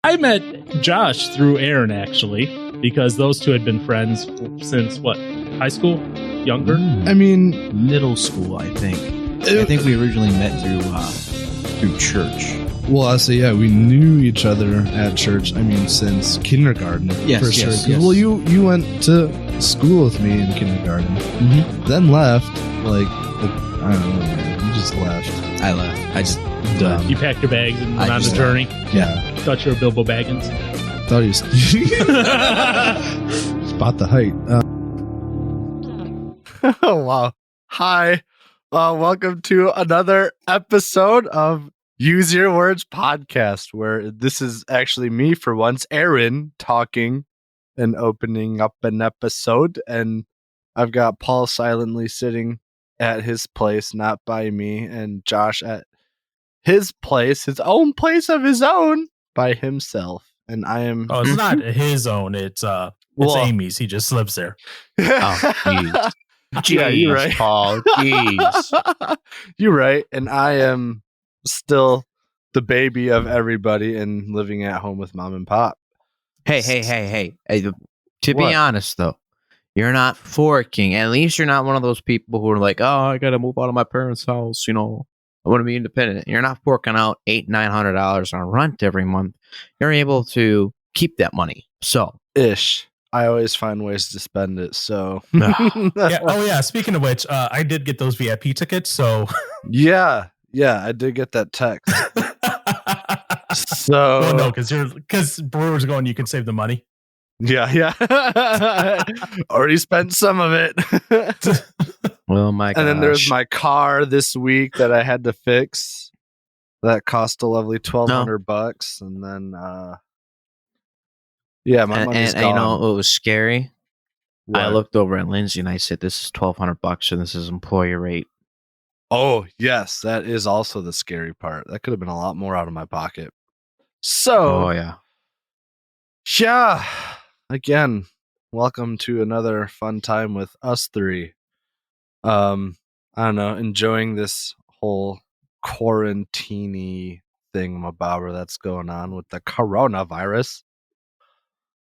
I met Josh through Aaron, actually, because those two had been friends since, what, high school? Younger? I mean, middle school, I think. I think we originally met through church. Well, I say, yeah, we knew each other at church. I mean, since kindergarten, Yes, for sure. yes, yes. Well, you went to school with me in kindergarten, then left. Like I don't know, man. You just left. I left. I just You packed your bags and went I on the just- journey. Yeah, Thought you were Bilbo Baggins. thought you spot the height. Oh, wow. Hi. Welcome to another episode of Use Your Words podcast, where this is actually me for once, Aaron, talking and opening up an episode. And I've got Paul silently sitting at his place, not by me, and Josh at his place, his own place of his own, by himself. And I am... Oh, it's not his own. It's Well- Amy's. He just lives there. Oh, jeez. Yeah, you're right. Paul. Jeez. You're right. And I am still the baby of everybody and living at home with mom and pop. Hey. Hey, to What? be honest, though, you're not forking. At least you're not one of those people who are like, oh, I got to move out of my parents' house. You know, I want to be independent. You're not forking out $800-900 on rent every month. You're able to keep that money. So, Ish. I always find ways to spend it. So, Yeah. Oh, yeah. Speaking of which, I did get those VIP tickets. So, yeah, I did get that text. So, well, no, because Brewer's going, you can save the money. yeah. Already spent some of it. well, my gosh. And then there's my car this week that I had to fix. That cost a lovely $1,200, and then yeah, my money's and gone. you know what was scary? I What? looked over at Lindsay and I said, "This is $1,200, and this is employer rate." Oh yes, that is also the scary part. That could have been a lot more out of my pocket. So Oh yeah. yeah, again, welcome to another fun time with us three. I don't know, enjoying this whole quarantine thingamabobber that's going on with the coronavirus.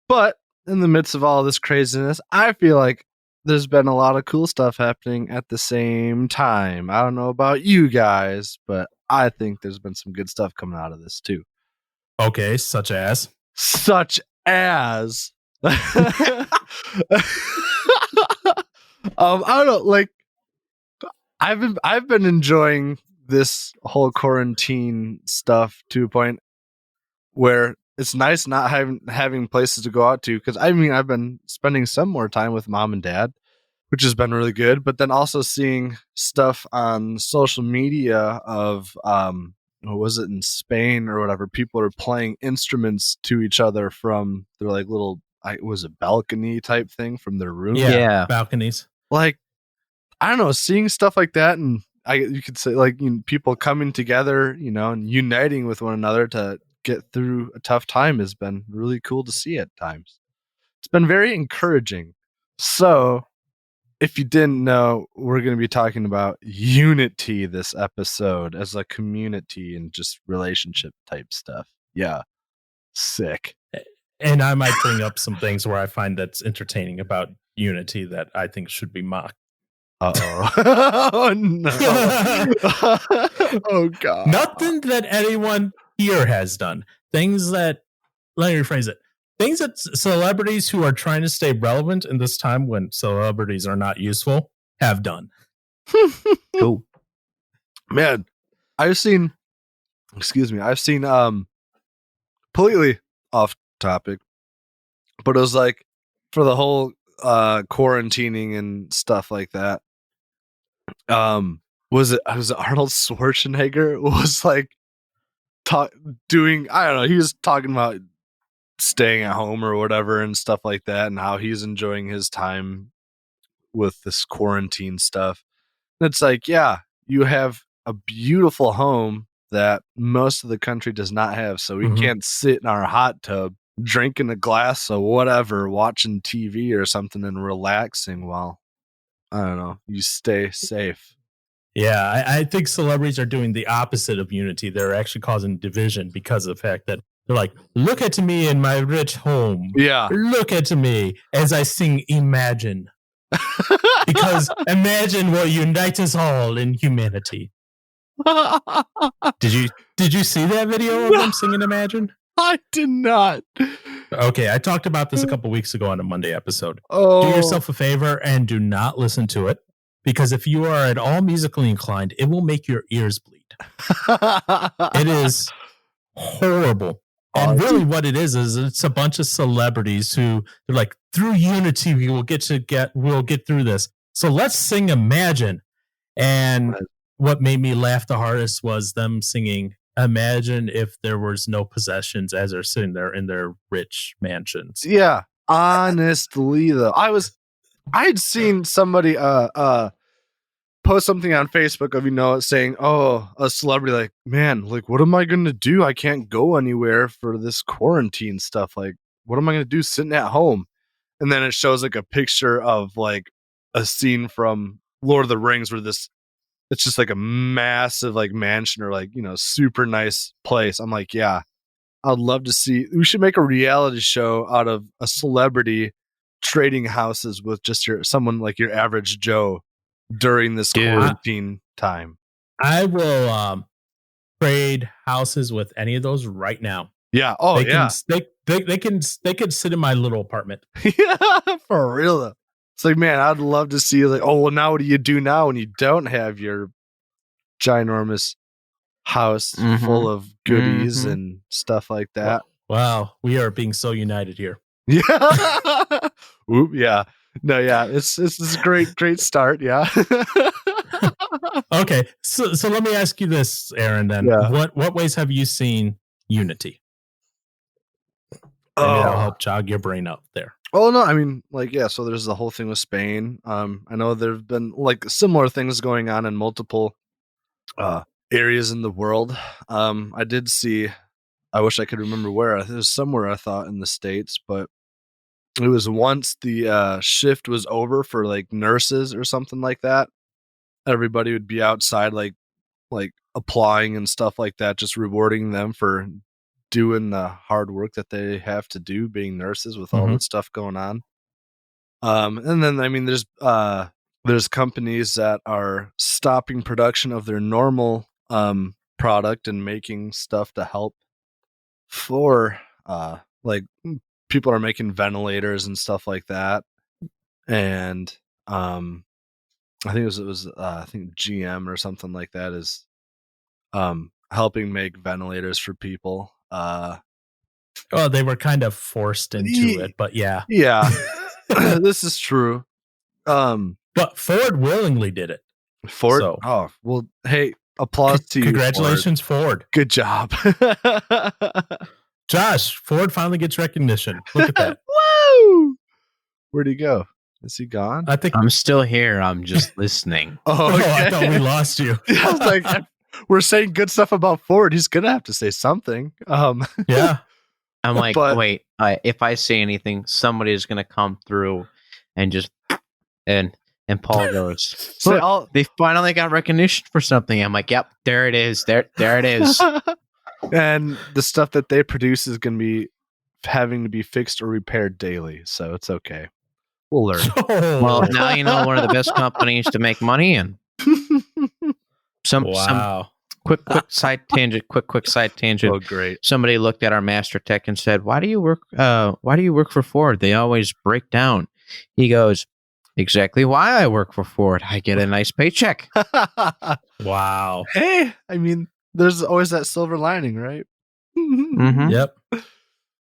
But in the midst of all this craziness, I feel like there's been a lot of cool stuff happening at the same time. I don't know about you guys, but I think there's been some good stuff coming out of this too. Okay, such as. Such as I don't know, like I've been enjoying this whole quarantine stuff to a point where it's nice not having places to go out to, because I mean I've been spending some more time with mom and dad, which has been really good, but then also seeing stuff on social media of what was it, in Spain or whatever, people are playing instruments to each other from their like little was a balcony type thing from their room. Yeah. Balconies. Like, I don't know, seeing stuff like that, and you could say like, you know, people coming together, you know, and uniting with one another to get through a tough time has been really cool to see at times. It's been very encouraging. So, if you didn't know, we're going to be talking about unity this episode as a community and just relationship type stuff. Yeah. Sick. And I might bring up some things where I find that's entertaining about unity that I think should be mocked. Uh-oh. Oh, no. Oh, God. Nothing that anyone here has done. Things that, let me rephrase it. Things that celebrities who are trying to stay relevant in this time when celebrities are not useful have done. Cool. Man, I've seen completely off topic, but it was like for the whole quarantining and stuff like that. Was it Arnold Schwarzenegger was like doing, I don't know, he was talking about staying at home or whatever and stuff like that, and how he's enjoying his time with this quarantine stuff. And it's like, yeah, you have a beautiful home that most of the country does not have, so we Mhm. can't sit in our hot tub drinking a glass of whatever, watching TV or something and relaxing while, I don't know, you stay safe. Yeah, I think celebrities are doing the opposite of unity. They're actually causing division because of the fact that They're like, look at me in my rich home. Yeah. Look at me as I sing Imagine. Because imagine will unite us all in humanity. Did you see that video of them singing Imagine? I did not. Okay, I talked about this a couple weeks ago on a Monday episode. Oh, Do yourself a favor and do not listen to it. Because if you are at all musically inclined, it will make your ears bleed. It is horrible. And really what it is it's a bunch of celebrities who they're like, through unity, we'll get through this. So let's sing Imagine. And what made me laugh the hardest was them singing Imagine if there was no possessions as they're sitting there in their rich mansions. Yeah, honestly though, I'd seen somebody post something on Facebook of saying, oh, a celebrity like, man, like what am I gonna do? I can't go anywhere for this quarantine stuff. Like, what am I gonna do sitting at home? And then it shows like a picture of like a scene from Lord of the Rings where it's just like a massive like mansion or like super nice place. I'm like, yeah, I'd love to see. We should make a reality show out of a celebrity trading houses with just someone like your average Joe during this quarantine time. I will trade houses with any of those right now. Yeah. Oh, they can sit in my little apartment. Yeah, for real though. It's like, man, I'd love to see like, oh, well, now what do you do now when you don't have your ginormous house full of goodies and stuff like that? Wow, we are being so united here. Yeah. Oop, yeah. No, yeah. It's a great start. Yeah. Okay, so let me ask you this, Aaron. Then, what ways have you seen unity? Maybe that'll help jog your brain up there. Oh no, I mean, like, yeah. So there's the whole thing with Spain. I know there've been like similar things going on in multiple areas in the world. I did see. I wish I could remember where. It was somewhere I thought in the States, but it was once the shift was over for like nurses or something like that. Everybody would be outside, like applying and stuff like that, just rewarding them for doing the hard work that they have to do being nurses with all that stuff going on. And then, I mean, there's companies that are stopping production of their normal product and making stuff to help for like people are making ventilators and stuff like that. And I think it was I think GM or something like that is helping make ventilators for people. Oh, they were kind of forced into it, but yeah. This is true. But Ford willingly did it. Ford. So. Oh well, hey, applause to you. Congratulations, Ford. Good job. Josh, Ford finally gets recognition. Look at that. Woo! Where'd he go? Is he gone? I think I'm still here. I'm just listening. Oh, okay. I thought we lost you. I was like, we're saying good stuff about Ford. He's gonna have to say something. Yeah. I'm like, wait. If I say anything, somebody is gonna come through and just and Paul goes. So they finally got recognition for something. I'm like, yep, there it is. There it is. And the stuff that they produce is gonna be having to be fixed or repaired daily, so it's okay. We'll learn. Well, now you know one of the best companies to make money in. Some quick side tangent. Quick side tangent. Oh, great! Somebody looked at our master tech and said, "Why do you work? Why do you work for Ford? They always break down." He goes, "Exactly why I work for Ford. I get a nice paycheck." Wow. Hey, I mean, there's always that silver lining, right? Mm-hmm. Yep.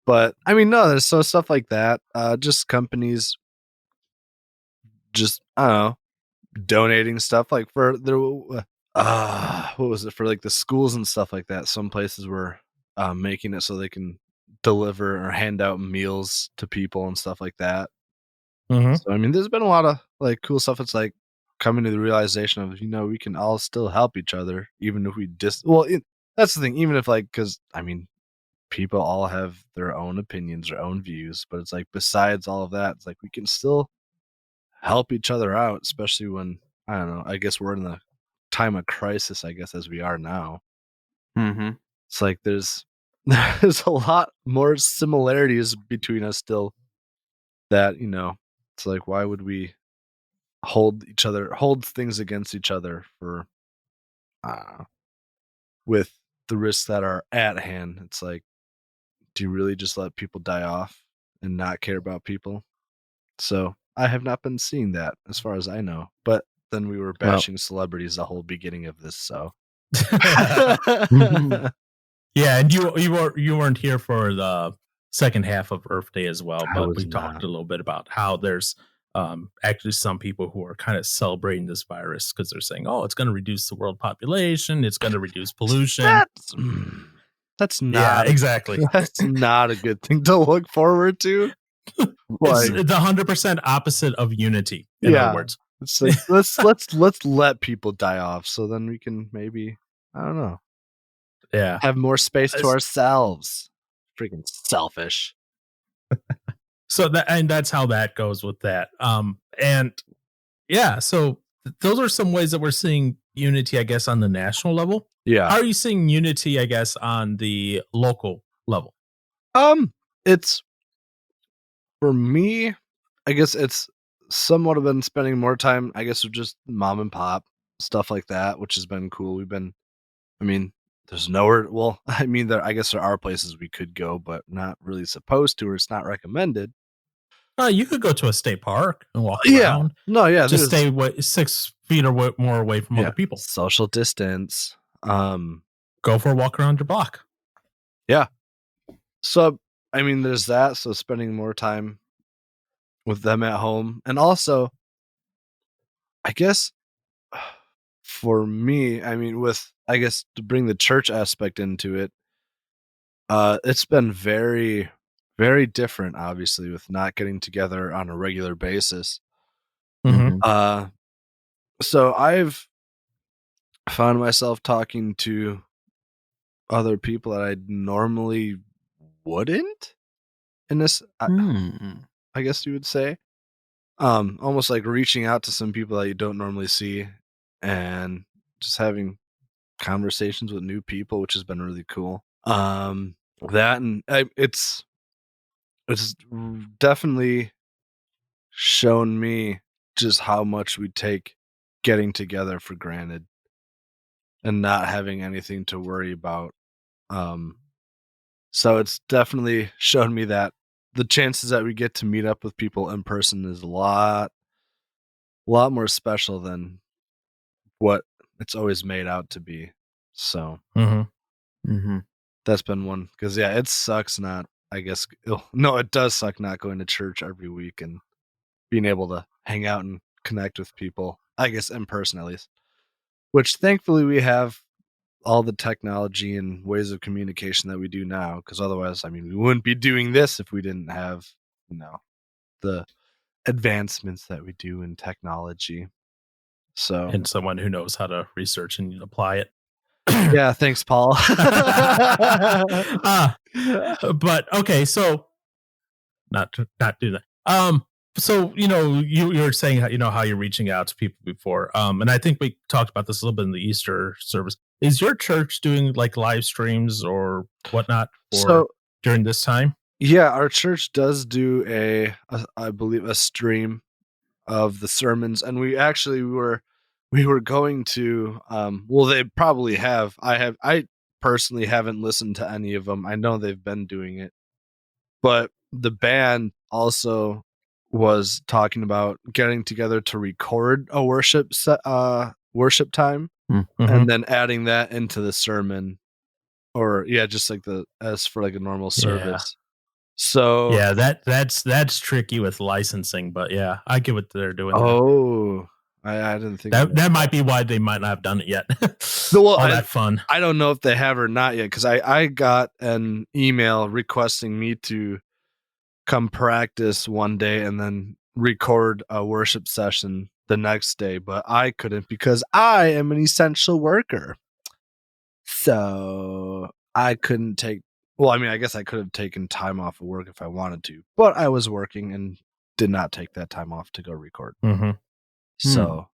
But I mean, no, there's so stuff like that. Just companies. Just I don't know, donating stuff like for their what was it for like the schools and stuff like that. Some places were making it so they can deliver or hand out meals to people and stuff like that. So I mean, there's been a lot of like cool stuff. It's like coming to the realization of we can all still help each other even if we that's the thing. Even if like because I mean, people all have their own opinions, their own views, but it's like besides all of that, it's like we can still help each other out, especially when I don't know. I guess we're in the time of crisis. I guess as we are now, mm-hmm. It's like there's there's a lot more similarities between us still. That it's like, why would we hold things against each other for with the risks that are at hand? It's like, do you really just let people die off and not care about people? So I have not been seeing that as far as I know. But then we were bashing celebrities the whole beginning of this, so Yeah, and you weren't here for the second half of Earth Day as well, I but was we talked not. a little bit about how there's actually some people who are kind of celebrating this virus because they're saying, "Oh, it's going to reduce the world population, it's going to reduce pollution." That's Yeah, not exactly. that's not a good thing to look forward to. It's Like, the 100% opposite of unity. In Yeah. other words, it's like let's let people die off, so then we can maybe, I don't know, yeah. have more space to It's- ourselves. Freaking selfish. So that's how that goes with that. And yeah, so those are some ways that we're seeing unity, I guess, on the national level. Yeah. How are you seeing unity, I guess, on the local level? It's, for me, I guess it's somewhat have been spending more time, I guess, with just mom and pop, stuff like that, which has been cool. There's nowhere, I guess there are places we could go, but not really supposed to, or it's not recommended. You could go to a state park and walk Yeah. around. No, yeah. Just there's- stay 6 feet or more away from Yeah. other people. Social distance. Go for a walk around your block. So, there's that. So spending more time with them at home. And also, I guess for me, to bring the church aspect into it, it's been very, very different, obviously, with not getting together on a regular basis. Mm-hmm. So I've found myself talking to other people that I normally wouldn't in this, I guess you would say. Almost like reaching out to some people that you don't normally see and just having conversations with new people, which has been really cool. It's definitely shown me just how much we take getting together for granted and not having anything to worry about. So it's definitely shown me that the chances that we get to meet up with people in person is a lot more special than what it's always made out to be. So Mm-hmm. that's been one, because it sucks not, I guess, no, it does suck not going to church every week and being able to hang out and connect with people, I guess, in person at least, which thankfully we have all the technology and ways of communication that we do now, because otherwise, we wouldn't be doing this if we didn't have, the advancements that we do in technology. So, And someone who knows how to research and apply it. yeah, thanks, Paul. But okay, so not do that. So you were saying how you're reaching out to people before. And I think we talked about this a little bit in the Easter service. Is your church doing like live streams or whatnot during this time? Yeah, our church does do I believe a stream of the sermons, and we were going to they probably have. I personally haven't listened to any of them. I know they've been doing it, but the band also was talking about getting together to record a worship time, and then adding that into the sermon, or just like as for like a normal service. So yeah, that's tricky with licensing, but yeah, I get what they're doing. I didn't think that might be why they might not have done it yet. All that fun. I don't know if they have or not yet, because I got an email requesting me to come practice one day and then record a worship session the next day, but I couldn't because I am an essential worker. So I couldn't take. Well, I guess I could have taken time off of work if I wanted to, but I was working and did not take that time off to go record. So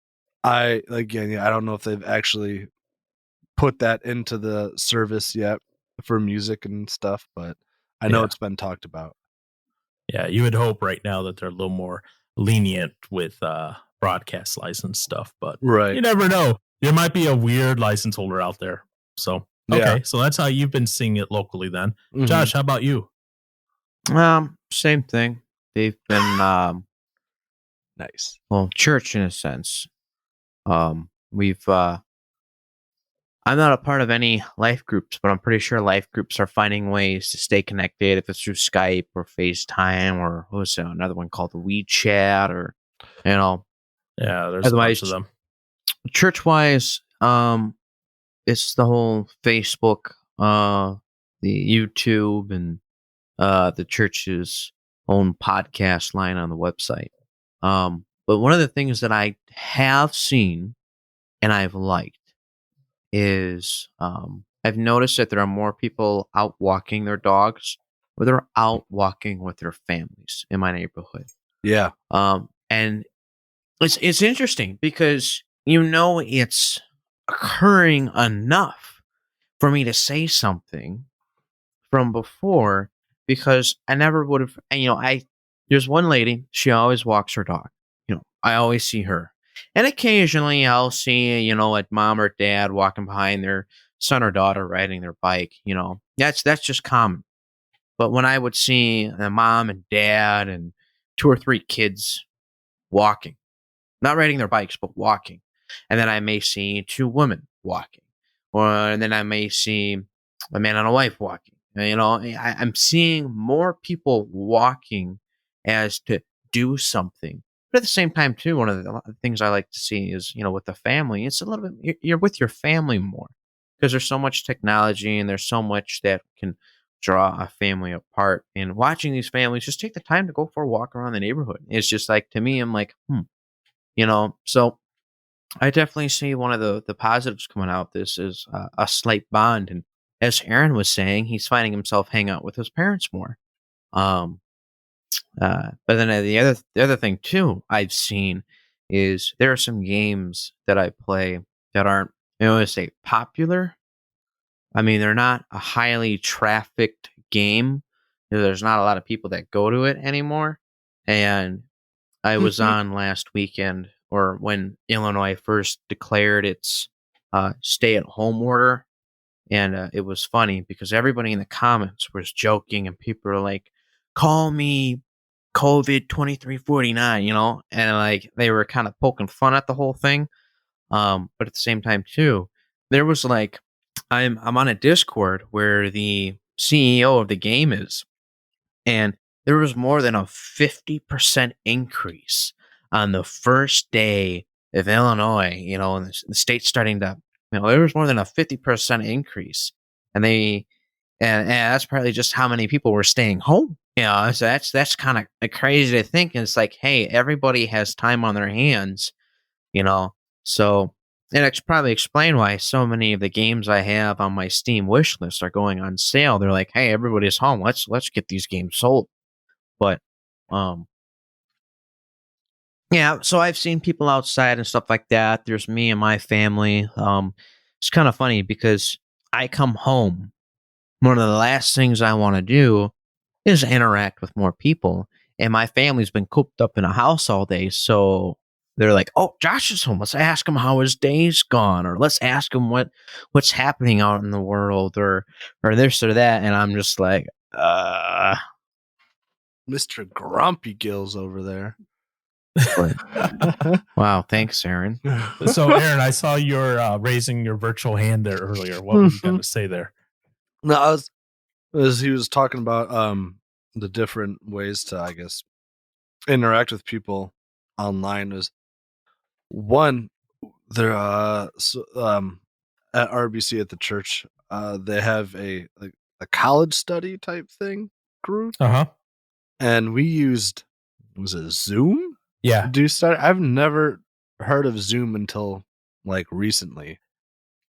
I don't know if they've actually put that into the service yet, for music and stuff, but I know Yeah. it's been talked about. Yeah, you would hope right now that they're a little more lenient with broadcast license stuff, but Right. you never know. There might be a weird license holder out there. So okay, Yeah. so that's how you've been seeing it locally then. Mhm. Josh, how about you? Same thing. They've been Nice. well, church in a sense. We've I'm not a part of any life groups, but I'm pretty sure life groups are finding ways to stay connected, if it's through Skype or FaceTime or what's another one called WeChat or Yeah, there's a Otherwise- bunch of them. church wise, it's the whole Facebook, the YouTube, and the church's own podcast line on the website. But one of the things that I have seen and I've liked is I've noticed that there are more people out walking their dogs, or they're out walking with their families in my neighborhood. Yeah. And it's interesting because it's occurring enough for me to say something from before, because I never would have. And there's one lady, she always walks her dog. I always see her, and occasionally I'll see like mom or dad walking behind their son or daughter riding their bike. That's just common. But when I would see a mom and dad and 2 or 3 kids walking, not riding their bikes, but walking. And then I may see 2 women walking. And then I may see a man and a wife walking. I'm seeing more people walking as to do something. But at the same time, too, one of the things I like to see is, with the family, it's a little bit, you're with your family more, because there's so much technology and there's so much that can draw a family apart. And watching these families just take the time to go for a walk around the neighborhood. It's just like, to me, I'm like, so I definitely see one of the positives coming out. This is a slight bond. And as Aaron was saying, he's finding himself hang out with his parents more. But then the other thing too I've seen is there are some games that I play that aren't, say popular. I mean, they're not a highly trafficked game. There's not a lot of people that go to it anymore. And I was on last weekend, or when Illinois first declared its stay-at-home order, and it was funny because everybody in the comments was joking, and people were like, "Call me COVID 2349," and like they were kind of poking fun at the whole thing. But at the same time, too, there was like, I'm on a Discord where the CEO of the game is, and there was more than a 50% increase on the first day of Illinois, and the state's starting to, there was more than a 50% increase. And and that's probably just how many people were staying home. So that's kind of crazy to think. And it's like, hey, everybody has time on their hands, so, and it's probably explain why so many of the games I have on my Steam wish list are going on sale. They're like, hey, everybody's home. Let's get these games sold. But, yeah, so I've seen people outside and stuff like that. There's me and my family. It's kind of funny because I come home. One of the last things I want to do is interact with more people. And my family's been cooped up in a house all day. So they're like, oh, Josh is home. Let's ask him how his day's gone. Or let's ask him what's happening out in the world, or this or that. And I'm just like, Mr. Grumpy Gills over there. wow, thanks, Aaron. So, Aaron, I saw your raising your virtual hand there earlier. What were you going to say there? No, as he was talking about the different ways to, I guess, interact with people online. Was one there at RBC at the church, they have a college study type thing group, and we used, was it Zoom? Yeah. I've never heard of Zoom until like recently.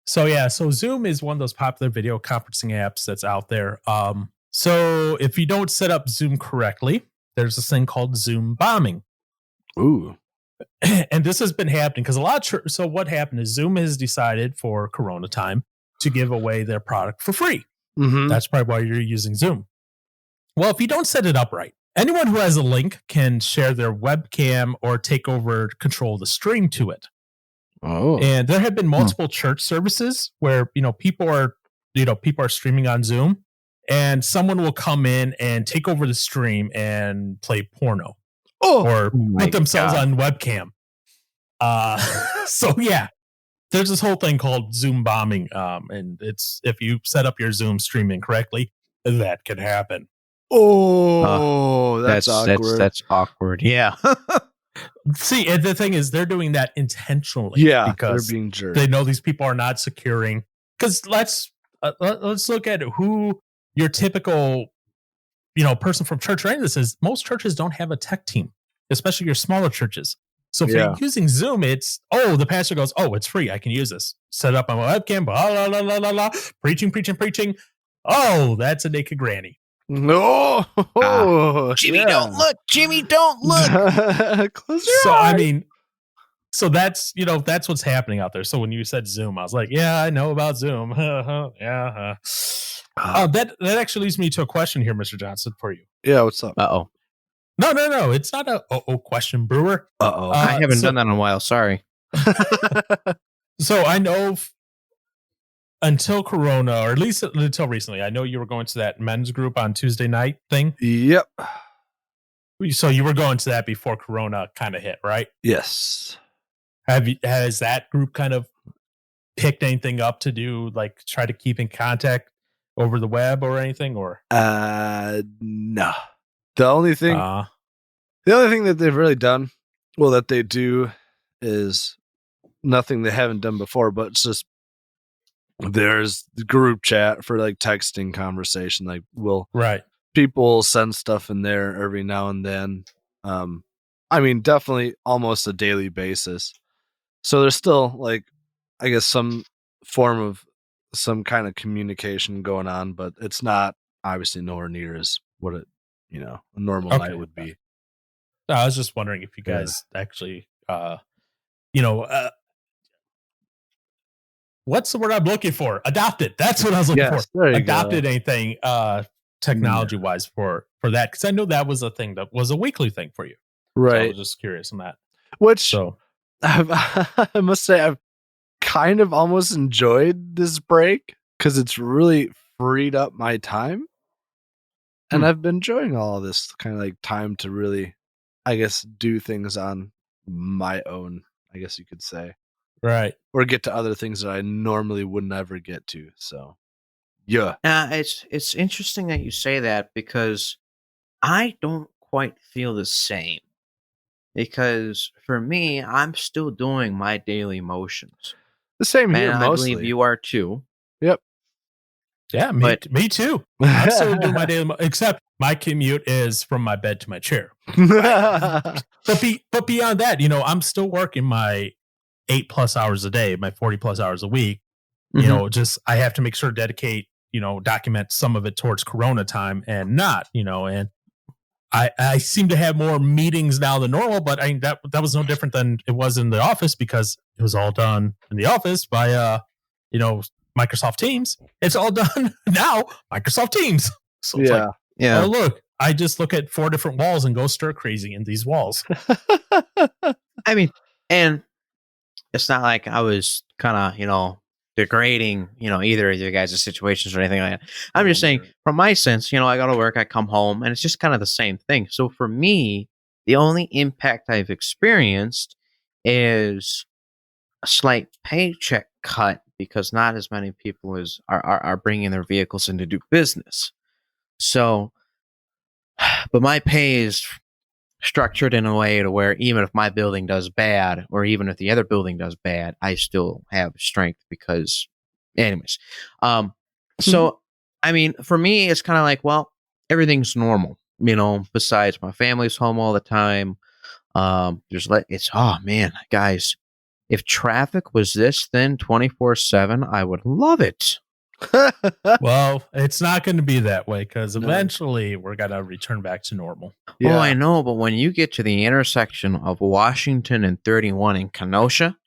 So Zoom is one of those popular video conferencing apps that's out there. So if you don't set up Zoom correctly, there's this thing called Zoom bombing. Ooh. And this has been happening because so what happened is Zoom has decided for Corona time to give away their product for free. Mhm. That's probably why you're using Zoom. Well, if you don't set it up right, anyone who has a link can share their webcam or take over control of the stream to it. Oh. And there have been multiple church services where people are streaming on Zoom, and someone will come in and take over the stream and play porno or my put themselves God. on webcam. So yeah, there's this whole thing called Zoom bombing, and it's if you set up your Zoom streaming correctly, that can happen. Oh, that's awkward. That's awkward. Yeah. See, and the thing is, they're doing that intentionally. Yeah, because they're being jerks. they know these people are not securing. Because let's look at who your typical, person from church or any of this is. Most churches don't have a tech team, especially your smaller churches. So if you're using Zoom, it's the pastor goes, it's free, I can use this. Set up on my webcam, blah blah blah blah blah blah, preaching. Oh, that's a naked granny. No, Jimmy, don't look. Jimmy, don't look. Close your So eyes. I mean, so that's that's what's happening out there. So when you said Zoom, I was like, yeah, I know about Zoom. Yeah. That actually leads me to a question here, Mr. Johnson, for you. Yeah, what's up? Uh-oh. No, it's not a question, Brewer. Uh-oh. I haven't done that in a while. Sorry. So I know until Corona, or at least until recently, I know you were going to that men's group on Tuesday night thing. Yep. So you were going to that before Corona kind of hit, right? Yes. Has that group kind of picked anything up to do, like try to keep in contact over the web or anything, or? No. The only thing that they've really done, that they do, is nothing they haven't done before, but it's just there's the group chat for like texting conversation. Like right. People send stuff in there every now and then. I mean, definitely almost a daily basis. So there's still like, I guess, some form of some kind of communication going on, but it's not obviously nowhere near as what it, a normal night would be. I was just wondering if you guys actually, what's the word I'm looking for? Adopted. That's what I was looking for. There you Adopted go. anything technology wise for that, because I know that was a thing that was a weekly thing for you. Right. So I was just curious on that. Which I must say I've kind of almost enjoyed this break because it's really freed up my time. And I've been enjoying all of this kind of like time to really, I guess, do things on my own, I guess you could say. Right. Or get to other things that I normally would never get to. So, yeah. It's interesting that you say that, because I don't quite feel the same. Because for me, I'm still doing my daily motions. The same here, And mostly. I believe you are too. Yep. Yeah, me too. I'm still doing my daily, except my commute is from my bed to my chair. But beyond that, I'm still working my 8+ hours a day, my 40+ hours a week. Just I have to make sure to dedicate, document some of it towards Corona time and not, and I seem to have more meetings now than normal, but I mean, that was no different than it was in the office, because it was all done in the office by, Microsoft Teams. It's all done now, Microsoft Teams. So it's like, oh, look, I just look at 4 different walls and go stir crazy in these walls. I mean, and it's not like I was kind of, degrading, either of your guys' situations or anything like that. I'm just saying, from my sense, I go to work, I come home, and it's just kind of the same thing. So for me, the only impact I've experienced is a slight paycheck cut, because not as many people as are bringing their vehicles in to do business. So, but my pay is structured in a way to where even if my building does bad, or even if the other building does bad, I still have strength, because anyways. So, I mean, for me, it's kind of like, well, everything's normal, besides my family's home all the time. Oh man, guys, if traffic was this thin 24/7, I would love it. Well, it's not going to be that way, because eventually we're going to return back to normal. Yeah. Oh, I know, but when you get to the intersection of Washington and 31 in Kenosha,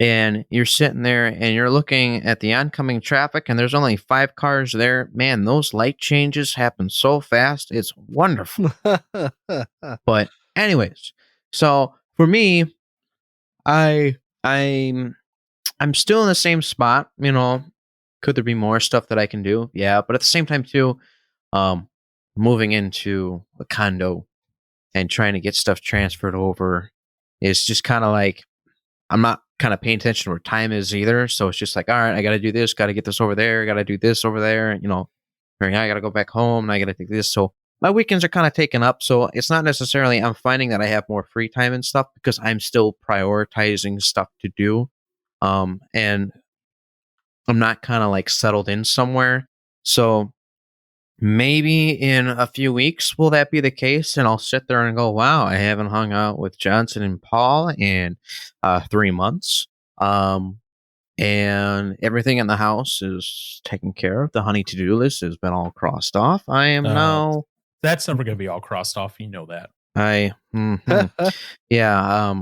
and you're sitting there and you're looking at the oncoming traffic and there's only 5 cars there. Man, those light changes happen so fast. It's wonderful. But anyways, so for me, I'm still in the same spot, you know. Could there be more stuff that I can do? Yeah, but at the same time too, moving into a condo and trying to get stuff transferred over is just kind of like I'm not kind of paying attention to where time is either. So it's just like, all right, I got to do this, got to get this over there, got to do this over there, you know, or I got to go back home and I got to do this. So my weekends are kind of taken up. So it's not necessarily I'm finding that I have more free time and stuff because I'm still prioritizing stuff to do. And I'm not kind of like settled in somewhere. So maybe in a few weeks, will that be the case? And I'll sit there and go, wow, I haven't hung out with Johnson and Paul in 3 months. And everything in the house is taken care of. The honey to-do list has been all crossed off. I am now... That's never going to be all crossed off. You know that. Yeah.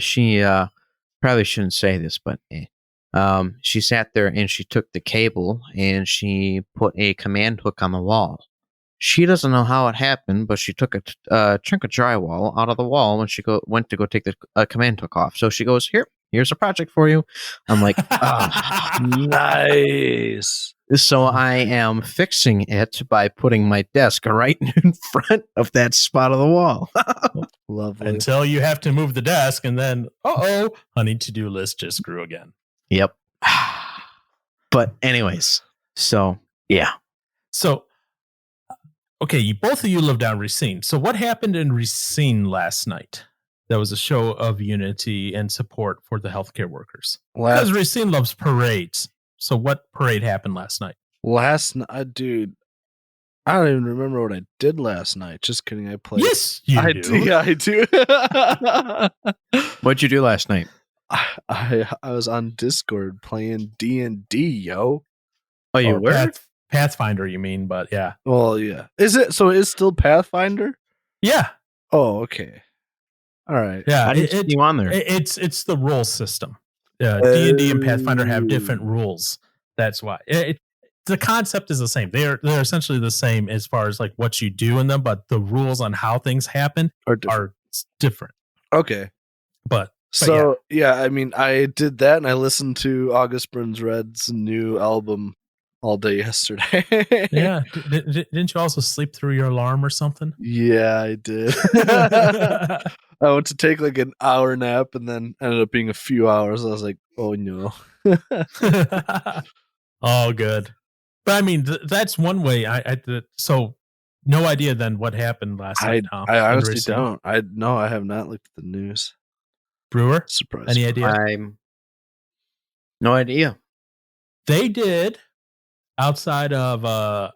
She probably shouldn't say this, but she sat there and she took the cable and she put a command hook on the wall. She doesn't know how it happened, but she took a chunk of drywall out of the wall when she went to go take the command hook off. So she goes, here's a project for you. I'm like, nice. So I am fixing it by putting my desk right in front of that spot of the wall. Lovely. Until you have to move the desk, and then, honey to-do list just grew again. Yep. But anyways, so yeah. So, okay, both of you live down Racine. So what happened in Racine last night? That was a show of unity and support for the healthcare workers. Because Racine loves parades. So what parade happened last night? Last night, dude, I don't even remember what I did last night. Just kidding. I played. Yes, you do. Yeah, I do. What'd you do last night? I was on Discord playing D&D, yo. Oh, you were? Pathfinder, you mean, but yeah. Well, yeah. Is it? So it's still Pathfinder? Yeah. Oh, okay. All right. Yeah. I didn't see you on there. It's the rule system. D&D and Pathfinder have different rules. That's why. The concept is the same. They're essentially the same as far as like what you do in them, but the rules on how things happen are different. Okay. But yeah, I mean, I did that and I listened to August Burns Red's new album all day yesterday. Yeah. Didn't you also sleep through your alarm or something? Yeah, I did. I went to take like an hour nap and then ended up being a few hours. I was like, oh no. Oh, good. But I mean, that's one way. So no idea then what happened last night. Huh? I honestly don't. I have not looked at the news. Brewer? Surprise. Any idea? No idea. They did outside of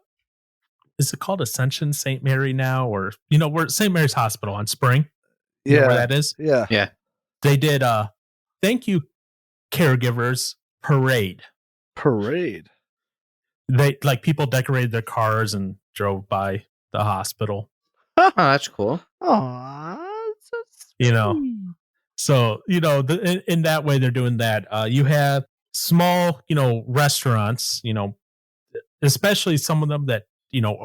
is it called Ascension St. Mary now? Or we're St. Mary's Hospital on Spring. You know where that is? Yeah. Yeah. They did thank you caregivers parade. They people decorated their cars and drove by the hospital. Oh, that's cool. Aww, so sweet. So in that way they're doing that. You have small restaurants, especially some of them that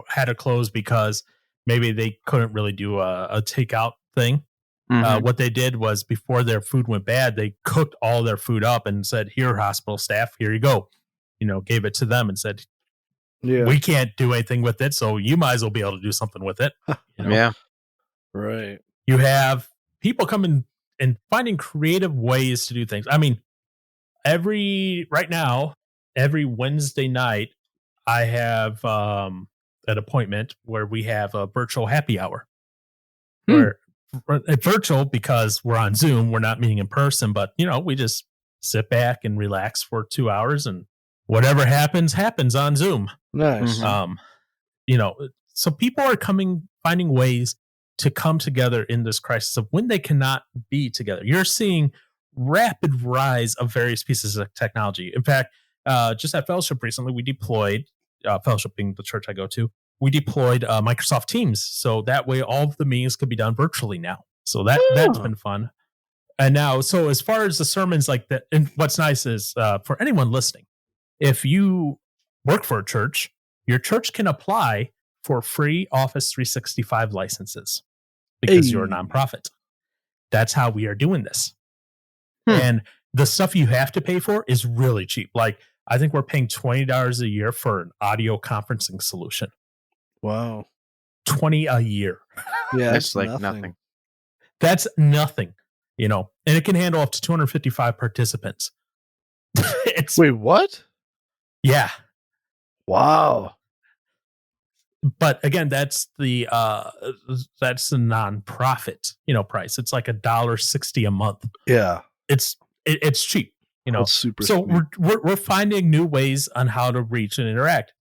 had to close because maybe they couldn't really do a takeout thing. Mm-hmm. What they did was before their food went bad, they cooked all their food up and said, "Here, hospital staff, here you go." Gave it to them and said, we can't do anything with it, so you might as well be able to do something with it. Yeah. Right. You have people coming and finding creative ways to do things. I mean, every Wednesday night, I have an appointment where we have a virtual happy hour. Where virtual because we're on Zoom, we're not meeting in person, but we just sit back and relax for 2 hours and whatever happens on Zoom. Nice. So people are finding ways to come together in this crisis of when they cannot be together. You're seeing rapid rise of various pieces of technology. In fact, just at Fellowship recently, we deployed, Fellowship being the church I go to, we deployed Microsoft Teams. So that way all of the meetings could be done virtually now. So that's been fun. And now, so as far as the sermons like that, and what's nice is for anyone listening, if you work for a church, your church can apply for free Office 365 licenses because you're a nonprofit. That's how we are doing this. And the stuff you have to pay for is really cheap. Like, I think we're paying $20 a year for an audio conferencing solution. Wow. $20 a year. Yeah, That's like nothing. That's nothing, you know, and it can handle up to 255 participants. It's Wait, what? yeah. Wow. But again, that's the nonprofit, you know, price. It's like $1.60 a month. Yeah. It's cheap, you know. That's super So sweet. we're finding new ways on how to reach and interact.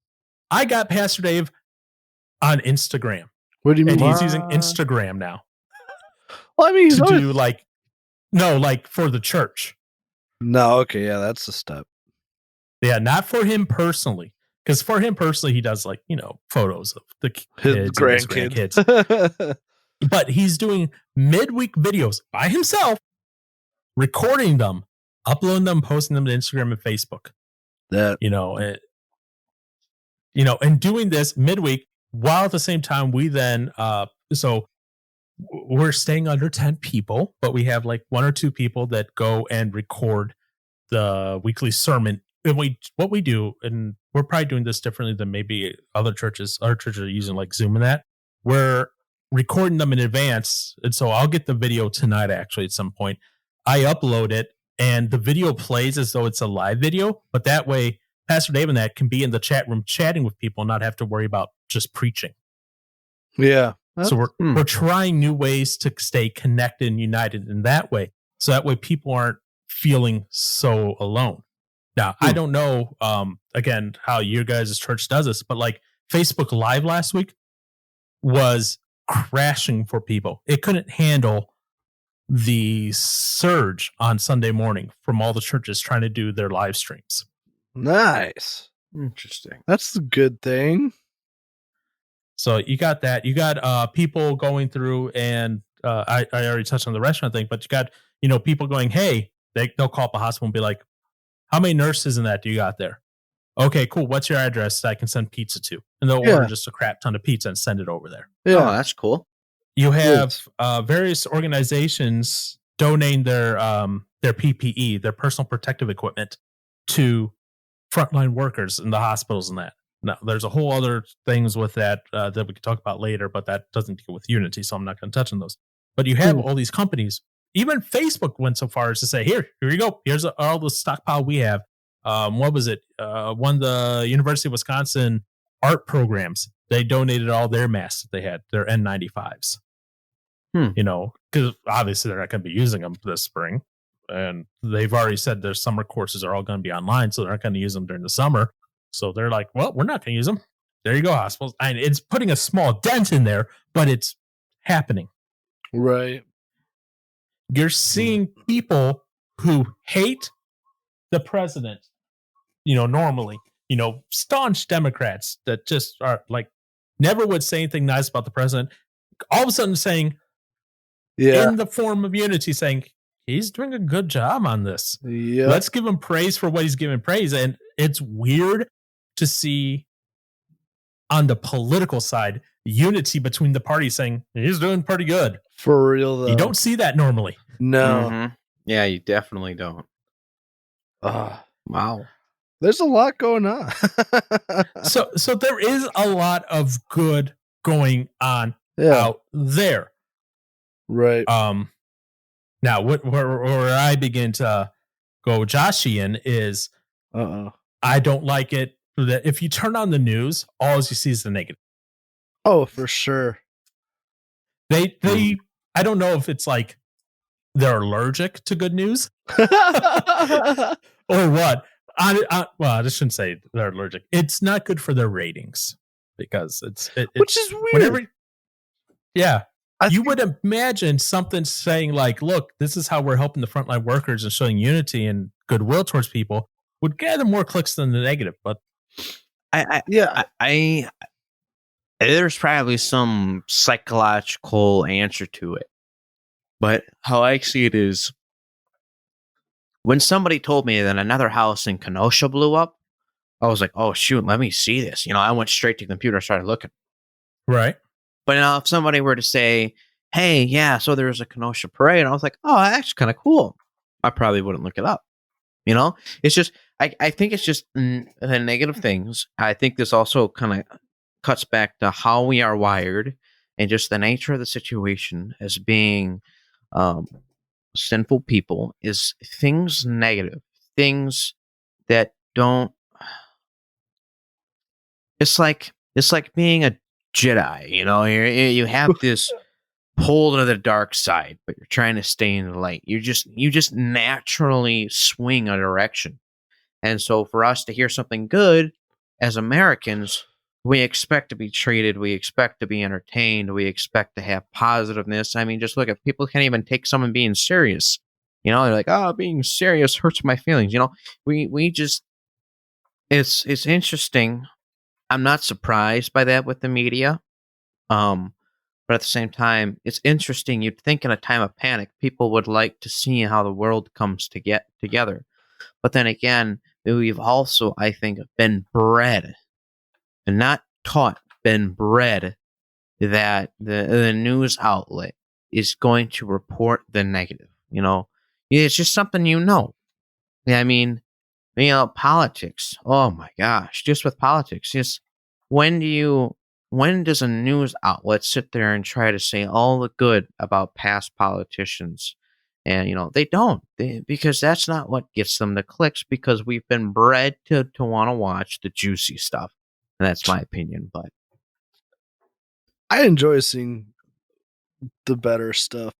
I got Pastor Dave on Instagram, What do you mean? and he's using Instagram now Well, I mean, he's to always- do like for the church. No, okay, yeah, that's a step. Yeah, not for him personally. Because for him personally, he does like, you know, photos of the kids His and his grandkids. grandkids. But he's doing midweek videos by himself, recording them, uploading them, posting them to Instagram and Facebook. That You know, and doing this midweek while at the same time we then so we're staying under 10 people, but we have like 1 or 2 people that go and record the weekly sermon. And what we do, and we're probably doing this differently than maybe other churches. Other churches are using like Zoom and that. We're recording them in advance, and so I'll get the video tonight. Actually, at some point, I upload it, and the video plays as though it's a live video. But that way, Pastor Dave and that can be in the chat room chatting with people, and not have to worry about just preaching. yeah. So we're trying new ways to stay connected and united in that way. So that way, people aren't feeling so alone. Now, I don't know, again, how your guys' church does this, but like Facebook Live last week was crashing for people. It couldn't handle the surge on Sunday morning from all the churches trying to do their live streams. Nice. Interesting. That's a good thing. So you got that. You got people going through, and I already touched on the restaurant thing, but you got, you know, people going, hey, they'll call up a hospital and be like, how many nurses in that do you got there? Okay, cool. What's your address that I can send pizza to? And they'll order just a crap ton of pizza and send it over there. Oh, that's cool. You have various organizations donating their PPE, their personal protective equipment, to frontline workers in the hospitals and that. Now, there's a whole other things with that that we could talk about later, but that doesn't deal with Unity, so I'm not going to touch on those. But you have all these companies. Even Facebook went so far as to say, here you go. Here's all the stockpile we have. What was it? One of the University of Wisconsin art programs, they donated all their masks that they had, their N95s. You know, because obviously they're not going to be using them this spring. And they've already said their summer courses are all going to be online, so they're not going to use them during the summer. So they're like, well, we're not going to use them. There you go, hospitals. And it's putting a small dent in there, but it's happening. Right. You're seeing people who hate the president, you know, normally, you know, staunch Democrats that just are like, never would say anything nice about the president. All of a sudden saying, in the form of Unity, saying, he's doing a good job on this. Yeah. Let's give him praise for what he's giving praise. And it's weird to see on the political side, unity between the parties saying, he's doing pretty good. For real, though. You don't see that normally. No. Mhm. Yeah, you definitely don't. Wow. There's a lot going on. So there is a lot of good going on out there. Right. Now where I begin to go Joshian is I don't like it that if you turn on the news, all you see is the negative. Oh, for sure. They I don't know if it's like they're allergic to good news or what. Well, I just shouldn't say they're allergic. It's not good for their ratings because Which is weird. You would imagine something saying like, look, this is how we're helping the frontline workers and showing unity and goodwill towards people would gather more clicks than the negative. But there's probably some psychological answer to it. But how I see it is When somebody told me that another house in Kenosha blew up, I was like, oh, shoot, let me see this. I went straight to the computer and started looking. Right. But now if somebody were to say, hey, yeah, so there's a Kenosha parade, and I was like, oh, that's kind of cool, I probably wouldn't look it up. It's just, I think it's just the negative things. I think this also kind of cuts back to how we are wired and just the nature of the situation as being sinful people is things negative, things that don't. It's like being a Jedi. You have this pull to the dark side, but you're trying to stay in the light. You just naturally swing a direction. And so for us to hear something good as Americans, we expect to be treated, we expect to be entertained, we expect to have positiveness. I mean, just look at people can't even take someone being serious. They're like, oh, being serious hurts my feelings. We just, it's interesting. I'm not surprised by that with the media. But at the same time, it's interesting. You'd think in a time of panic, people would like to see how the world comes to get together. But then again, we've also, I think, been bred, and not taught, been bred that the news outlet is going to report the negative. It's just something I mean, politics. Oh my gosh, just with politics, just when does a news outlet sit there and try to say all the good about past politicians? And, they don't, because that's not what gets them the clicks, because we've been bred to want to watch the juicy stuff. And that's my opinion, but I enjoy seeing the better stuff.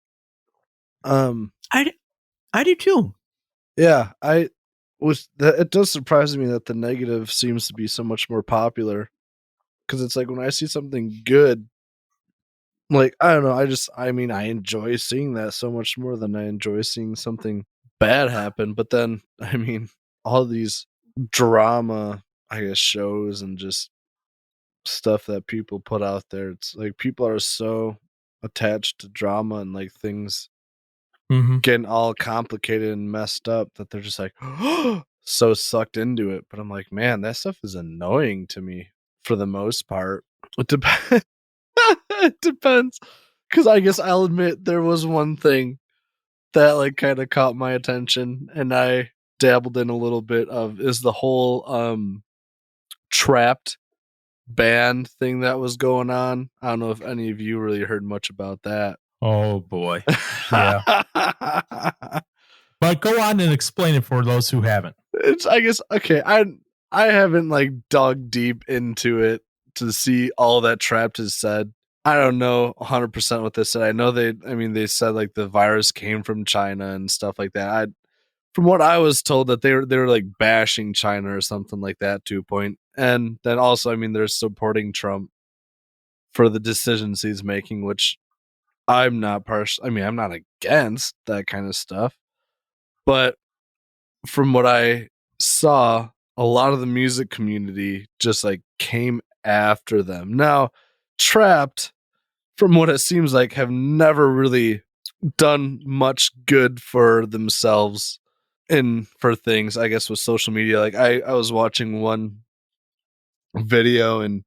I do too. Yeah, it does surprise me that the negative seems to be so much more popular, because it's like when I see something good, like, I don't know, I enjoy seeing that so much more than I enjoy seeing something bad happen. But then, all these drama, I guess, shows and just stuff that people put out there, it's like people are so attached to drama and like things getting all complicated and messed up that they're just like so sucked into it. But I'm like, man, that stuff is annoying to me for the most part. It depends. It depends, because I guess I'll admit there was one thing that like kind of caught my attention, and I dabbled in a little bit of, is the whole Trapped band thing that was going on. I don't know if any of you really heard much about that. Oh boy. Yeah. But go on and explain it for those who haven't. It's, I guess, okay, I haven't like dug deep into it to see all that Trapped has said. I don't know 100% what they said. I know they said like the virus came from China and stuff like that. From what I was told, that they were like bashing China or something like that to a point. And then also, they're supporting Trump for the decisions he's making, which I'm not I'm not against that kind of stuff. But from what I saw, a lot of the music community just like came after them. Now, Trapped, from what it seems like, have never really done much good for themselves for things, I guess, with social media. Like I was watching one video, and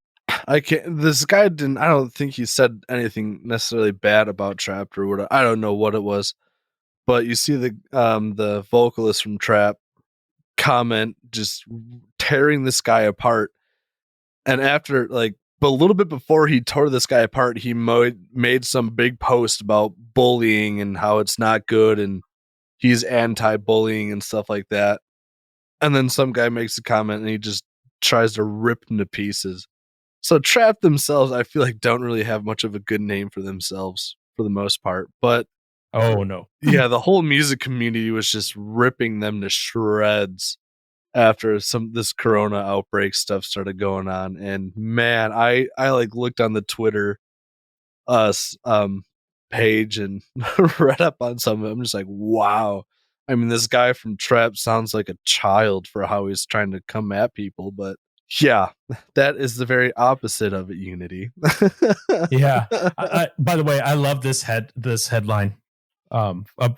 I don't think he said anything necessarily bad about Trapped or whatever. I don't know what it was, but you see the vocalist from Trapped comment just tearing this guy apart. And after, like, but a little bit before he tore this guy apart, he made some big post about bullying and how it's not good, and he's anti-bullying and stuff like that. And then some guy makes a comment and he just tries to rip him to pieces. So Trapped themselves, I feel like, don't really have much of a good name for themselves for the most part. But oh no. Yeah, the whole music community was just ripping them to shreds after this corona outbreak stuff started going on. And man, I like looked on the Twitter page and read up on some of it. I'm just like, wow. This guy from Trapped sounds like a child for how he's trying to come at people. But yeah, that is the very opposite of it, Unity. Yeah. By the way, I love this headline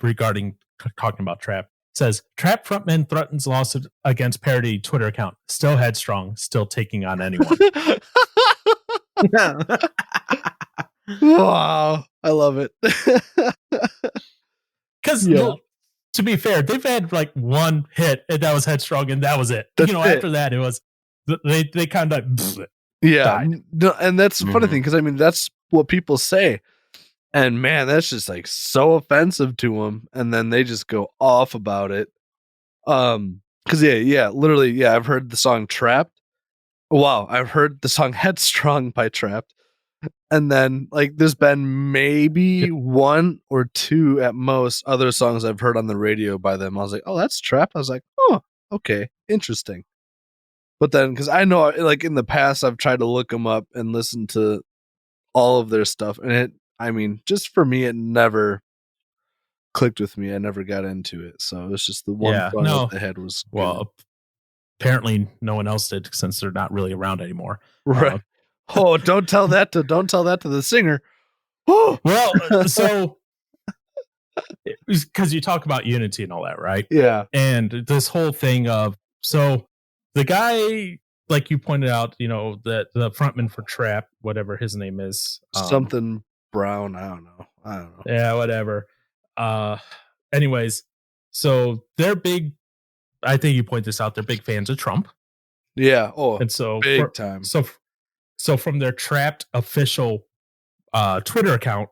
regarding talking about Trapped. says Trap frontman threatens lawsuit against parody Twitter account. Still headstrong, still taking on anyone. Wow, I love it. Because Yeah. to be fair, they've had like one hit and that was headstrong, and that was it. That's After that, it was they kind of like Yeah, died. no, and that's the funny Mhm. thing because I mean that's what people say, and man, that's just like so offensive to them, and then they just go off about it. Because literally, yeah, I've heard the song "Trapped." Wow, I've heard the song "Headstrong" by Trapped, and then like there's been maybe one or two at most other songs I've heard on the radio by them. I was like, oh, that's Trapped. I was like, oh, okay, interesting. But then, because I know, like in the past, I've tried to look them up and listen to all of their stuff, and I mean, just for me, it never clicked with me. I never got into it, so it was just the one Yeah, song no. that they had was good. Well, apparently no one else did since they're not really around anymore. Right. Oh, don't tell that to the singer. Oh, Well, so because you talk about unity and all that, right? yeah, And this whole thing of so the guy, like you pointed out, that the frontman for Trap, whatever his name is, something Brown. I don't know. yeah, whatever. Anyways, so they're big. I think you point this out. They're big fans of Trump, Yeah. Oh, and so big time. So from their Trapped official Twitter account,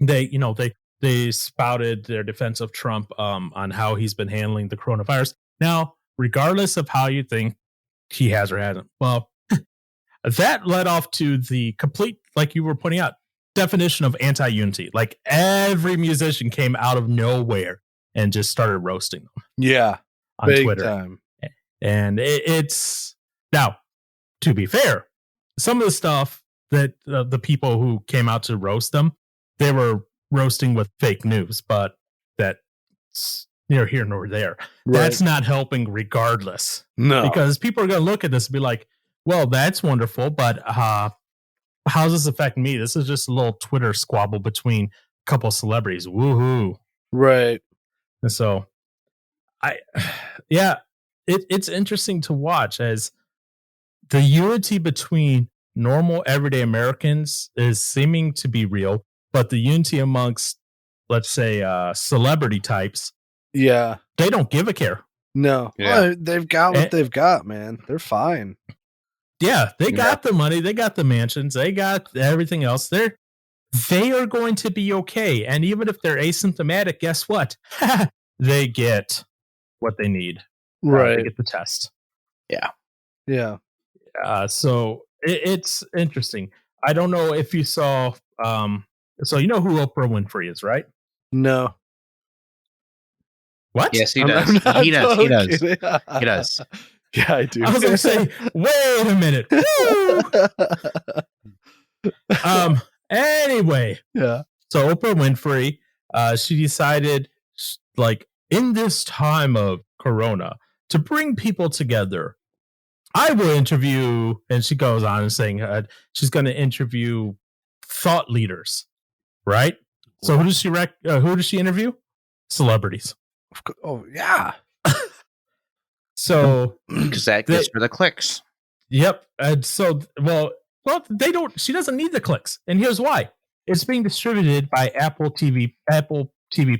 they spouted their defense of Trump on how he's been handling the coronavirus. Now, regardless of how you think he has or hasn't, well, that led off to the complete, like you were pointing out, definition of anti-unity. Like every musician came out of nowhere and just started roasting them Yeah, on big Twitter. time. And it's now, to be fair, some of the stuff that the people who came out to roast them, they were roasting with fake news, but that's neither here nor there. That's not helping regardless, no. because people are going to look at this and be like, well, that's wonderful, but how does this affect me? This is just a little Twitter squabble between a couple of celebrities. Woohoo. Right. And so it's interesting to watch as the unity between normal everyday Americans is seeming to be real, but the unity amongst, let's say, celebrity types, Yeah. they don't give a care. No. Yeah. Well, they've got what And- they've got, man. They're fine. Yeah, they Yeah. got the money, they got the mansions, they got everything else. They are going to be okay. And even if they're asymptomatic, guess what? They get what they need. They get the test. Yeah. So it's interesting. I don't know if you saw. So you know who Oprah Winfrey is, right? No. What? Yes, he I'm does. not He does. He does. kidding. He does. Yeah, I do. I was gonna say, wait a minute. Woo! Anyway, Yeah. so Oprah Winfrey, she decided, like, in this time of Corona, to bring people together. I will interview, and she goes on and saying she's going to interview thought leaders, right? So who does she interview? Celebrities. Oh, yeah. So Because that gets for the clicks. yep. And so well, they don't. She doesn't need the clicks, and here's why: it's being distributed by Apple TV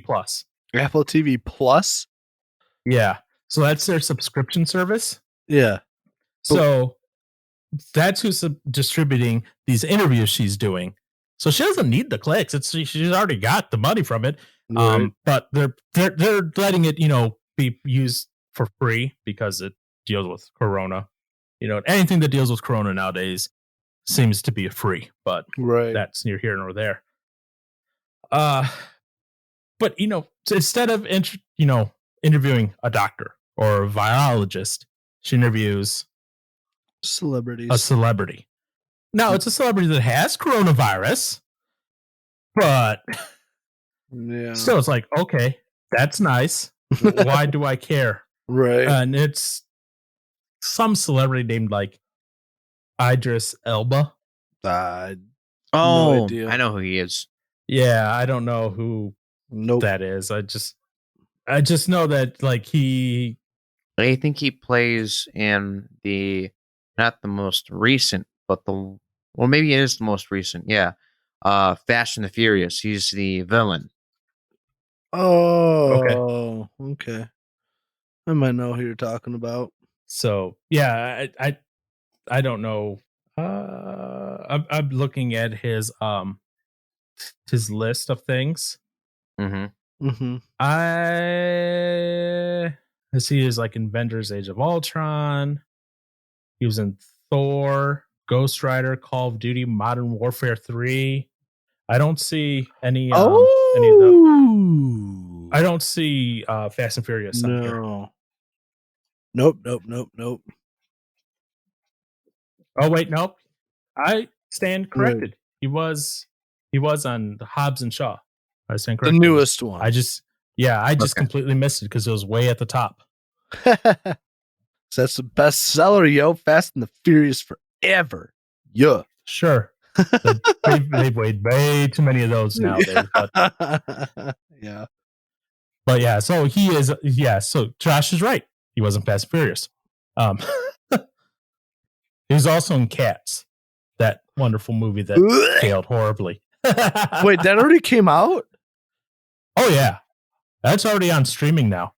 Plus. Apple TV Plus. Yeah, so that's their subscription service. Yeah. So that's who's distributing these interviews she's doing. So she doesn't need the clicks. She's already got the money from it. Right. But they're letting it, be used for free because it deals with Corona. Anything that deals with Corona nowadays seems to be free, but Right. that's neither here nor there. But instead of interviewing a doctor or a virologist, she interviews Celebrities. a celebrity. Now, it's a celebrity that has coronavirus, but Yeah. still, it's like, okay, that's nice. Why do I care? Right. And it's some celebrity named like Idris Elba. Oh, idea. I know who he is. Yeah, I don't know who Nope. that is. I just know that like he. I think he plays in not the most recent, but maybe it is the most recent. Yeah. Fast and the Furious. He's the villain. Oh, okay. I might know who you're talking about. So yeah, I don't know. I'm looking at his list of things. Mm-hmm. Mm-hmm. I see is like in Avengers: Age of Ultron. He was in Thor, Ghost Rider, Call of Duty, Modern Warfare 3. I don't see any of those. I don't see Fast and Furious on here. No. Nope. Oh wait, nope. I stand corrected. He was on Hobbs and Shaw. I stand The corrected. newest one. I just completely missed it because it was way at the top. So that's the best seller, yo. Fast and the Furious forever. Yeah. Sure. They've made way too many of those nowadays. Yeah. But yeah, so he is. Yeah, so Josh is right. He wasn't Fast and Furious. He was also in Cats, that wonderful movie that failed horribly. Wait, that already came out? Oh yeah, that's already on streaming now.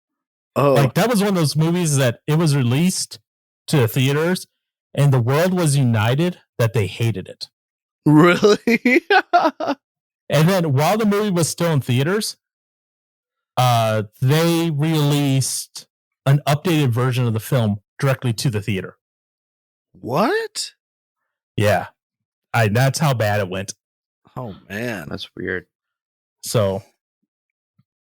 Oh, Like that was one of those movies that it was released to the theaters, and the world was united that they hated it. really? And then while the movie was still in theaters, they released an updated version of the film directly to the theater. What? Yeah, that's how bad it went. Oh man, That's weird. So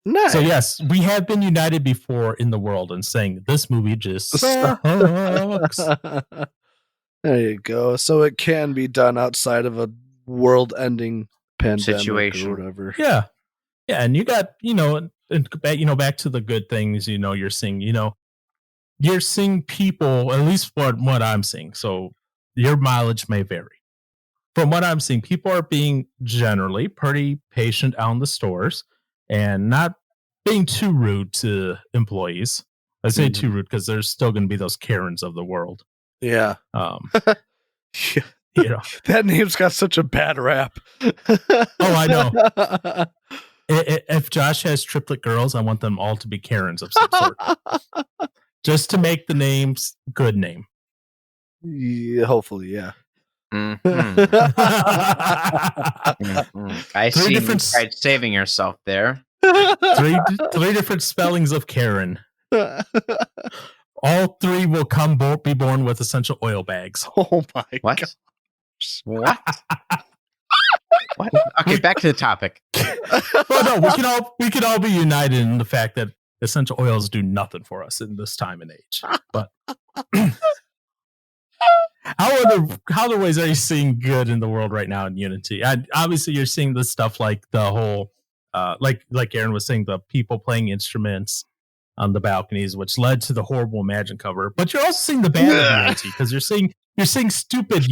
nice. So yes, we have been united before in the world and saying this movie just sucks. There you go. So it can be done outside of a world-ending pandemic Situation. or whatever. Yeah, and you got back to the good things. You're seeing people, at least for what I'm seeing. So your mileage may vary. From what I'm seeing, people are being generally pretty patient out in the stores and not being too rude to employees. I say too rude because there's still going to be those Karens of the world. Yeah. Yeah. That name's got such a bad rap. Oh, I know. If Josh has triplet girls, I want them all to be Karens of some sort. Just to make the names good name. Yeah, hopefully, yeah. Mm-hmm. I see you tried saving yourself there. Three different spellings of Karen. All three will be born with essential oil bags. Oh my What? god. What? What? Okay, back to the topic. Well, no, we can all be united in the fact that essential oils do nothing for us in this time and age. But how other ways are you seeing good in the world right now in unity? And obviously, you're seeing the stuff like the whole, like Aaron was saying, the people playing instruments on the balconies, which led to the horrible Imagine cover. But you're also seeing the bad of unity because you're seeing stupid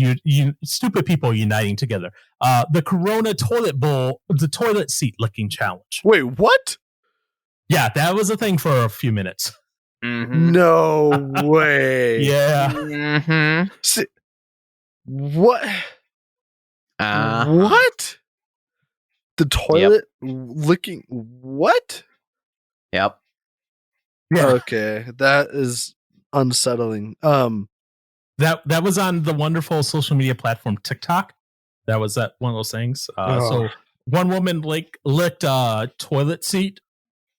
people uniting together. The Corona toilet bowl, the toilet seat licking challenge. Wait, what? Yeah, that was a thing for a few minutes. Mm-hmm. No way. Yeah. Mm-hmm. What? What? The toilet licking? What? Yep. Yeah. Okay, that is unsettling. That was on the wonderful social media platform TikTok. That was one of those things. So one woman licked a toilet seat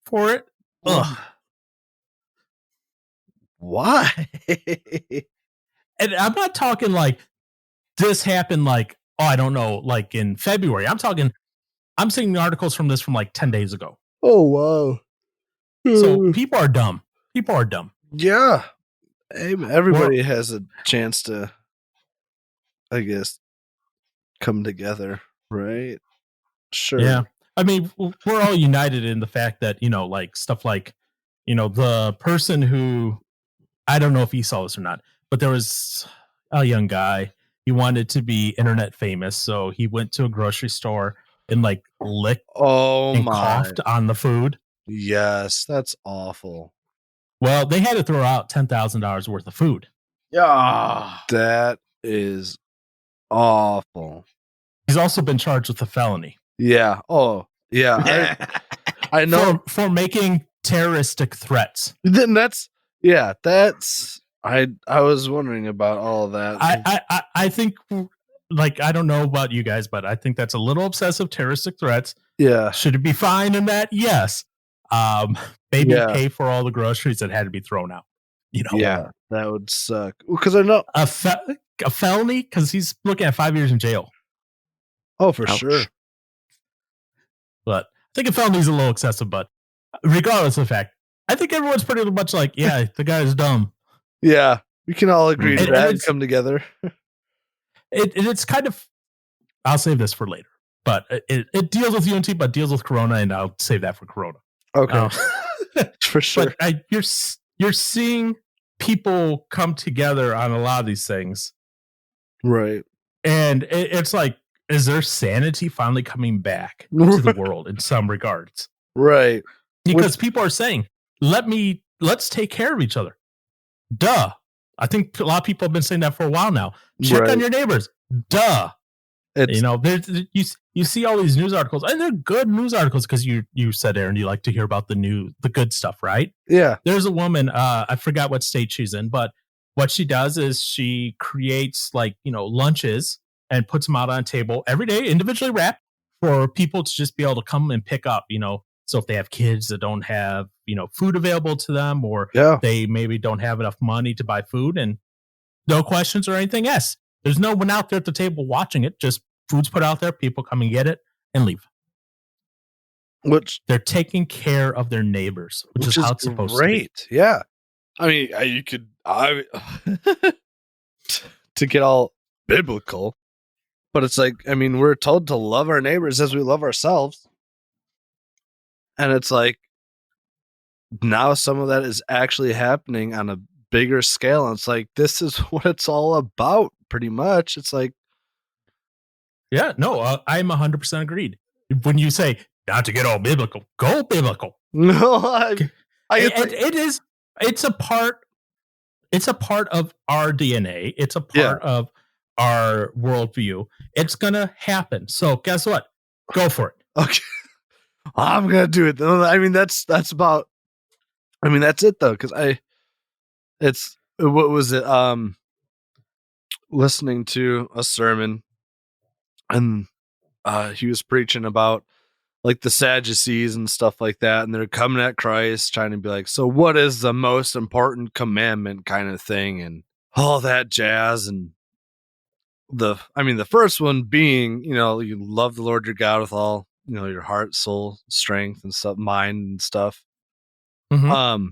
for it. Ugh. Why? And I'm not talking like this happened I don't know, like in February. I'm seeing articles from this from like 10 days ago. Oh wow. So people are dumb. Yeah. Hey, everybody has a chance to, I guess, come together, right? Sure. Yeah. I mean, we're all united in the fact that, like stuff like, the person who, I don't know if he saw this or not, but there was a young guy. He wanted to be internet famous. So he went to a grocery store and licked and coughed on the food. Yes, that's awful. Well, they had to throw out $10,000 worth of food. Yeah. That is awful. He's also been charged with a felony. Yeah. Oh, yeah. I know. For making terroristic threats. Then that's I was wondering about all of that. I think, like, I don't know about you guys, but I think that's a little excessive. Terroristic threats. Yeah. Should it be fined in that? Yes. Maybe Yeah. pay for all the groceries that had to be thrown out. You know, Yeah, that would suck. Because I know. a felony, because he's looking at 5 years in jail. Oh, for Ouch. sure. But I think a felony is a little excessive. But regardless of the fact, I think everyone's pretty much like, yeah, the guy's dumb. Yeah, we can all agree to And that and it's- come together. It's kind of. I'll save this for later. But it deals with UNT, but deals with Corona, and I'll save that for Corona. Okay, for sure. But you're seeing people come together on a lot of these things, Right. and it's like, is there sanity finally coming back to the world in some regards? Right. Because people are saying, let's take care of each other. Duh. I think a lot of people have been saying that for a while now. Check Right. on your neighbors. Duh. It's You know, there's you see all these news articles, and they're good news articles because you said, Aaron, you like to hear about the good stuff, right? yeah. There's a woman, I forgot what state she's in, but what she does is she creates, like, you know, lunches and puts them out on a table every day, individually wrapped, for people to just be able to come and pick up, you know. So if they have kids that don't have, you know, food available to them, or Yeah. they maybe don't have enough money to buy food, and no questions or anything. Yes, there's no one out there at the table watching it. Just food's put out there, people come and get it and leave. Which They're taking care of their neighbors, which is how it's supposed to be. great. Yeah. I mean, you could to get all biblical, but it's like, I mean, we're told to love our neighbors as we love ourselves. And it's like now some of that is actually happening on a bigger scale. And it's like, this is what it's all about, pretty much. It's like, Yeah, no, I'm 100% agreed. When you say not to get all biblical, go biblical. no, It's a part of our DNA. It's a part of our worldview. It's gonna happen. So guess what? Go for it. okay. I'm gonna do it. I mean, that's about. I mean, that's it though, because it's what was it? Listening to a sermon, and he was preaching about like the Sadducees and stuff like that, and they're coming at Christ, trying to be like, so what is the most important commandment, kind of thing, and all that jazz, and the first one being, you know, you love the Lord your God with all, you know, your heart, soul, strength, and stuff, mind and stuff. Mhm.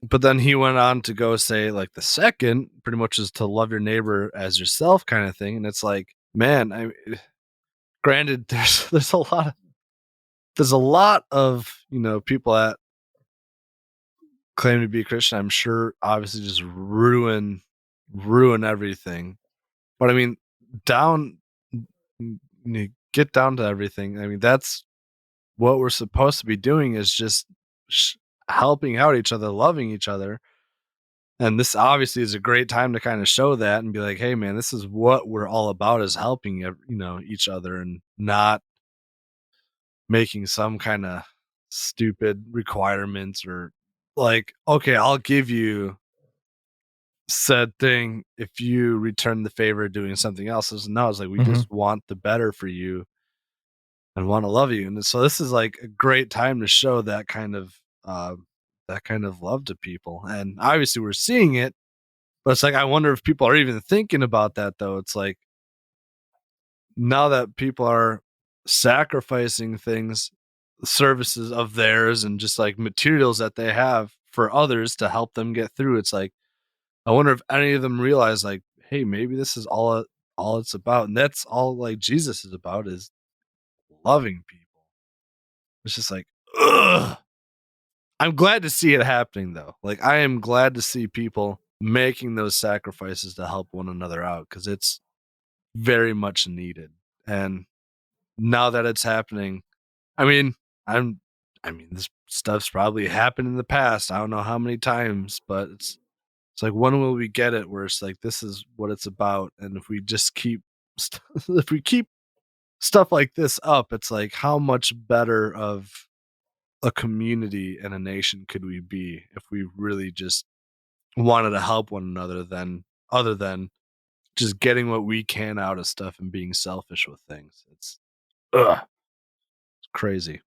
But then he went on to go say, like, the second pretty much is to love your neighbor as yourself, kind of thing. And it's like, man, granted, there's a lot of, you know, people that claim to be Christian, I'm sure obviously just ruin everything. But I mean, get down to everything. I mean, that's what we're supposed to be doing, is just helping out each other, loving each other. And this obviously is a great time to kind of show that and be like, hey man, this is what we're all about, is helping, you know, each other, and not making some kind of stupid requirements, or like, okay, I'll give you said thing if you return the favor doing something else. No, it's like, we just want the better for you and want to love you. And so this is like a great time to show that kind of love to people. And obviously we're seeing it, but it's like, I wonder if people are even thinking about that though. It's like, now that people are sacrificing things, services of theirs, and just like materials that they have for others to help them get through, it's like, I wonder if any of them realize, like, hey, maybe this is all it's about. And that's all like Jesus is about, is loving people. It's just like, ugh. I'm glad to see it happening though. Like, I am glad to see people making those sacrifices to help one another out, because it's very much needed. And now that it's happening, I mean, I mean, this stuff's probably happened in the past. I don't know how many times, but it's like, when will we get it where it's like, this is what it's about? And if we just keep, if we keep stuff like this up, it's like, how much better of a community and a nation could we be if we really just wanted to help one another other than just getting what we can out of stuff and being selfish with things. It's crazy.